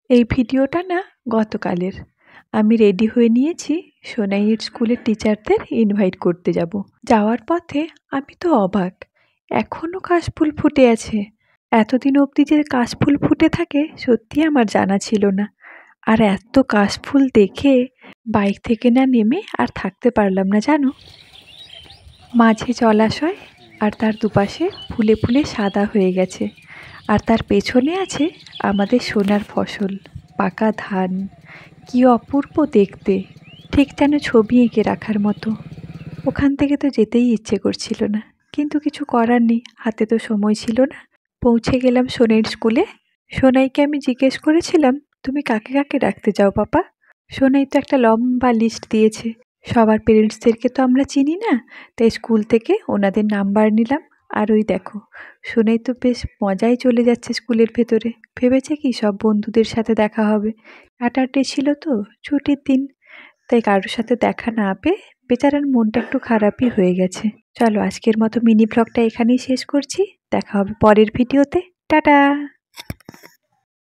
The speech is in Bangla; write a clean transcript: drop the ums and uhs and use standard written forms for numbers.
এই ভিডিওটা না গতকালের। আমি রেডি হয়ে নিয়েছি সোনাইয়ের স্কুলের টিচারদের ইনভাইট করতে যাব। যাওয়ার পথে আমি তো অবাক, এখনো কাশফুল ফুটে আছে। এতদিন অবধি যে কাশফুল ফুটে থাকে সত্যি আমার জানা ছিল না। আর এত কাশফুল দেখে বাইক থেকে না নেমে আর থাকতে পারলাম না জানো। মাঝে জলাশয় আর তার দুপাশে ফুলে ফুলে সাদা হয়ে গেছে, আর তার পেছনে আছে আমাদের সোনার ফসল, পাকা ধান। কি অপূর্ব দেখতে, ঠিক যেন ছবি এঁকে রাখার মতো। ওখান থেকে তো যেতেই ইচ্ছে করছিল না, কিন্তু কিছু করার নেই, হাতে তো সময় ছিল না। পৌঁছে গেলাম সোনাইয়ের স্কুলে। সোনাইকে আমি জিজ্ঞেস করেছিলাম, তুমি কাকে কাকে ডাকতে যাও পাপা? সোনাই তো একটা লম্বা লিস্ট দিয়েছে। সবার পেরেন্টসদেরকে তো আমরা চিনি না, তাই স্কুল থেকে ওনাদের নাম্বার নিলাম। আর ওই দেখো, সোনাই তো বেশ মজায় চলে যাচ্ছে স্কুলের ভেতরে। ভেবেছে কি সব বন্ধুদের সাথে দেখা হবে। স্যাটারডে ছিল তো, ছুটির দিন, তাই কারোর সাথে দেখা না পেয়ে বেচারার মনটা একটু খারাপই হয়ে গেছে। চলো আজকের মতো মিনি ব্লগটা এখানেই শেষ করছি। দেখা হবে পরের ভিডিওতে। টাটা।